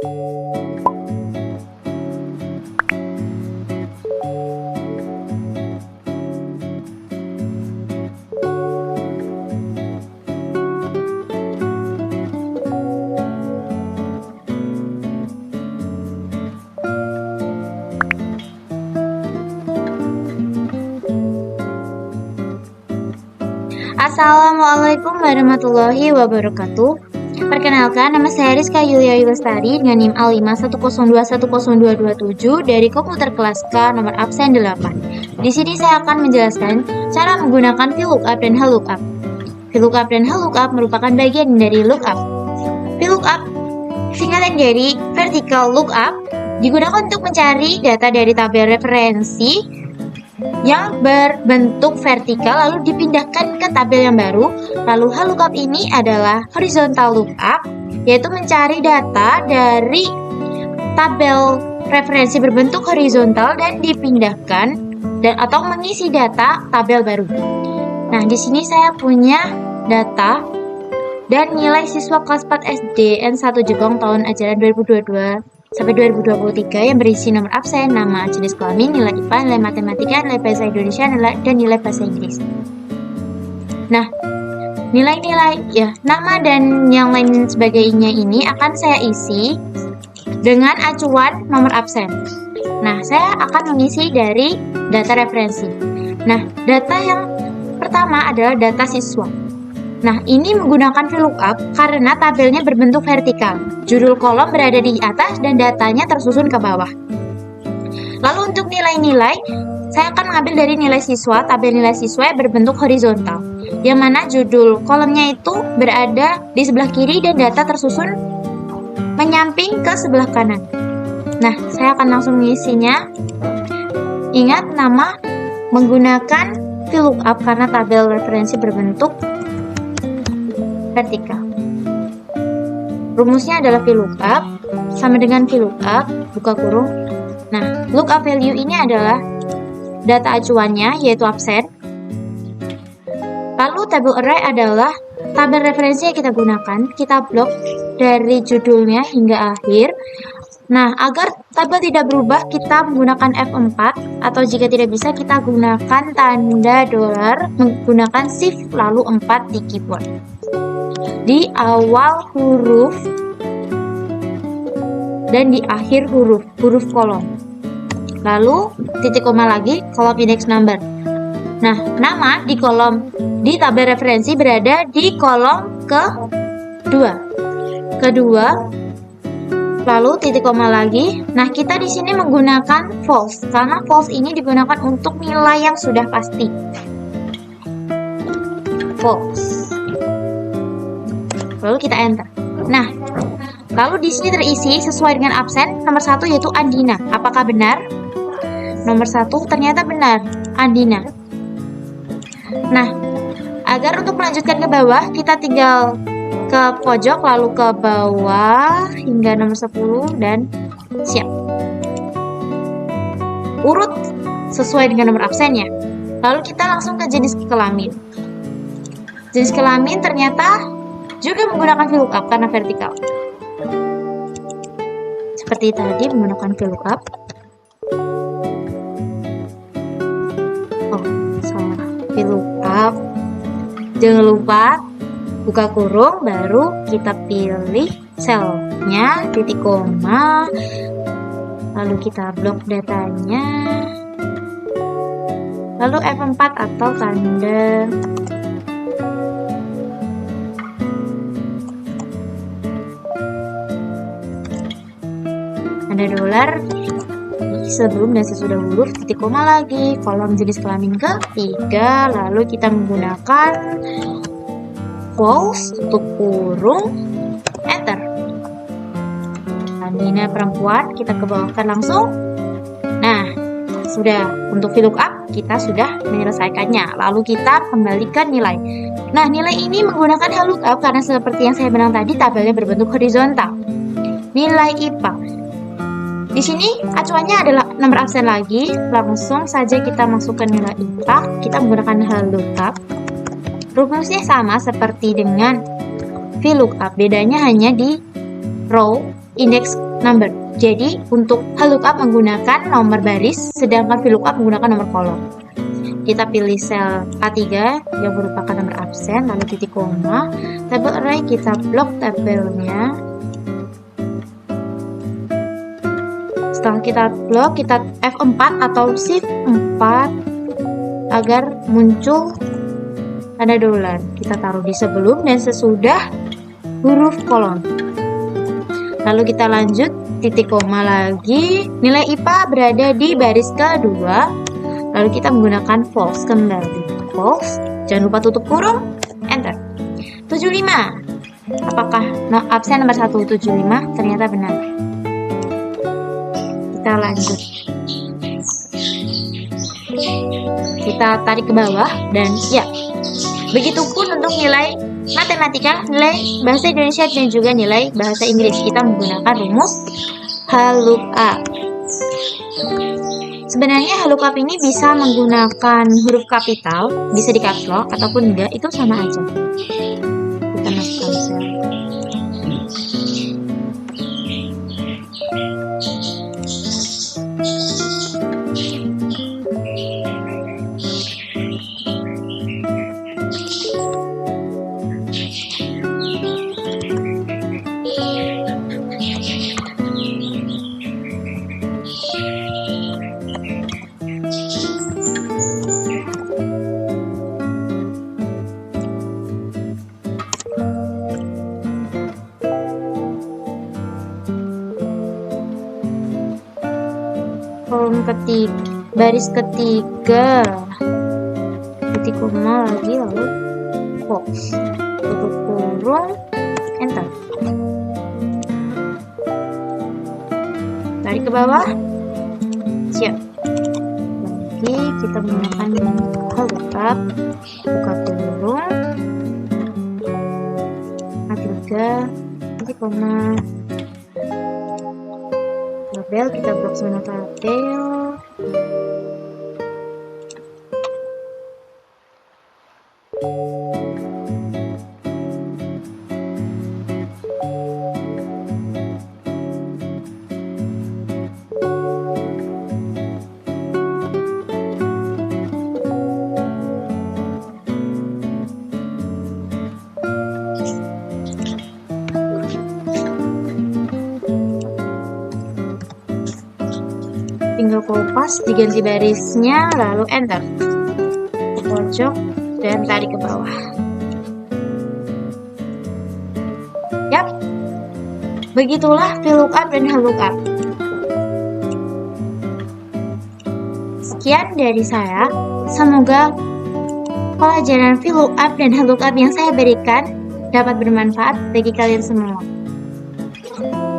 Assalamualaikum warahmatullahi wabarakatuh. Perkenalkan, nama saya Rizka Yulia Yulestari dengan NIM A5102102227 dari komputer kelas K nomor absen 8. Di sini saya akan menjelaskan cara menggunakan VLOOKUP dan HLOOKUP. VLOOKUP dan HLOOKUP merupakan bagian dari lookup. VLOOKUP singkatan dari vertical lookup digunakan untuk mencari data dari tabel referensi yang berbentuk vertikal lalu dipindahkan ke tabel yang baru. Lalu HLOOKUP ini adalah horizontal lookup, yaitu mencari data dari tabel referensi berbentuk horizontal dan dipindahkan atau mengisi data tabel baru. Nah, di sini saya punya data dan nilai siswa kelas 4 SD N1 Jepang tahun ajaran 2022 sampai 2023 yang berisi nomor absen, nama, jenis kelamin, nilai IPA, nilai matematika, nilai bahasa Indonesia, dan nilai bahasa Inggris. Nah, nilai-nilai nama dan yang lain sebagainya ini akan saya isi dengan acuan nomor absen. Nah, saya akan mengisi dari data referensi. Nah, data yang pertama adalah data siswa. Nah, ini menggunakan VLOOKUP karena tabelnya berbentuk vertikal. Judul kolom berada di atas dan datanya tersusun ke bawah. Lalu untuk nilai-nilai, saya akan mengambil dari nilai siswa, tabel nilai siswa yang berbentuk horizontal, yang mana judul kolomnya itu berada di sebelah kiri dan data tersusun menyamping ke sebelah kanan. Nah, saya akan langsung mengisinya. Ingat, nama menggunakan VLOOKUP karena tabel referensi berbentuk vertikal. Rumusnya adalah VLOOKUP sama dengan VLOOKUP buka kurung. Nah, lookup value ini adalah data acuannya, yaitu absen. Lalu table array adalah tabel referensi yang kita gunakan. Kita blok dari judulnya hingga akhir. Nah, agar tabel tidak berubah, kita menggunakan F4, atau jika tidak bisa, kita gunakan tanda $, menggunakan shift lalu 4 di keyboard. Di awal huruf dan di akhir huruf kolom. Lalu titik koma lagi, kolom index number. Nah, nama di tabel referensi berada di kolom kedua. Lalu titik koma lagi. Nah, kita di sini menggunakan false karena false ini digunakan untuk nilai yang sudah pasti. False. Lalu kita enter. Nah, lalu di sini terisi sesuai dengan absen nomor 1 yaitu Andina. Apakah benar? Nomor 1 ternyata benar, Andina. Nah, agar untuk melanjutkan ke bawah, kita tinggal ke pojok lalu ke bawah hingga nomor 10 dan siap. Urut sesuai dengan nomor absennya. Lalu kita langsung ke jenis kelamin. Jenis kelamin ternyata juga menggunakan VLOOKUP karena vertikal. Seperti tadi menggunakan VLOOKUP. Oh, salah. VLOOKUP. Jangan lupa buka kurung, baru kita pilih selnya, titik koma, lalu kita blok datanya, lalu F4 atau tanda $, sebelum dan sesudah huruf, titik koma lagi, kolom jenis kelamin ketiga, lalu kita menggunakan false, tutup kurung, enter. Andina perempuan, kita ke bawahkan langsung. Nah, sudah. Untuk VLOOKUP kita sudah menyelesaikannya. Lalu kita kembalikan nilai. Nah, nilai ini menggunakan HLOOKUP karena seperti yang saya bilang tadi, tabelnya berbentuk horizontal. Nilai IPA. Di sini acuannya adalah nomor absen lagi. Langsung saja kita masukkan nilai IPA. Kita menggunakan HLOOKUP. Rumusnya sama seperti dengan VLOOKUP. Bedanya hanya di row, indeks number. Jadi untuk VLOOKUP menggunakan nomor baris, sedangkan VLOOKUP menggunakan nomor kolom. Kita pilih sel A3 yang merupakan nomor absen, lalu titik koma. Table array kita blok tabelnya. Setelah kita blok, kita F4 atau Shift 4 agar muncul tanda dolar. Kita taruh di sebelum dan sesudah huruf kolom. Lalu kita lanjut, titik koma lagi. Nilai IPA berada di baris kedua. Lalu kita menggunakan false kembali. False. Jangan lupa tutup kurung. Enter. 75. Apakah absen nomor 175? Ternyata benar. Kita lanjut. Kita tarik ke bawah dan ya. Begitupun untuk nilai matematika, nilai bahasa Indonesia dan juga nilai bahasa Inggris. Kita menggunakan rumus VLOOKUP. Sebenarnya VLOOKUP ini bisa menggunakan huruf kapital, bisa di caps lock ataupun enggak, itu sama aja. Kita masukkan sel. Kolom ketiga, baris ketiga, titik koma lagi, lalu box, tutup kurung, enter. Tarik ke bawah, siap. Lagi kita menggunakan VLOOKUP, buka kurung, A3, titik koma. Tabel, kita blok semua tabel. Tinggal kopas, diganti barisnya, lalu enter. Ke pojok dan tarik ke bawah. Yap, begitulah VLOOKUP dan VLOOKUP. Sekian dari saya. Semoga pelajaran VLOOKUP dan VLOOKUP yang saya berikan dapat bermanfaat bagi kalian semua.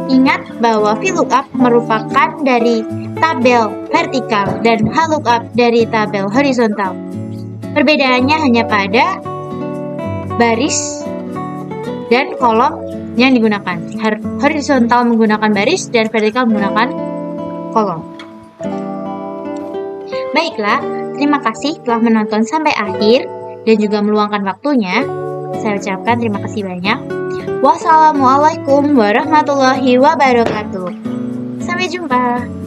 Ingat bahwa VLOOKUP merupakan dari tabel vertikal dan VLOOKUP dari tabel horizontal. Perbedaannya hanya pada baris dan kolom yang digunakan. Horizontal menggunakan baris dan vertikal menggunakan kolom. Baiklah, terima kasih telah menonton sampai akhir dan juga meluangkan waktunya. Saya ucapkan terima kasih banyak. Wassalamualaikum warahmatullahi wabarakatuh. Sampai jumpa.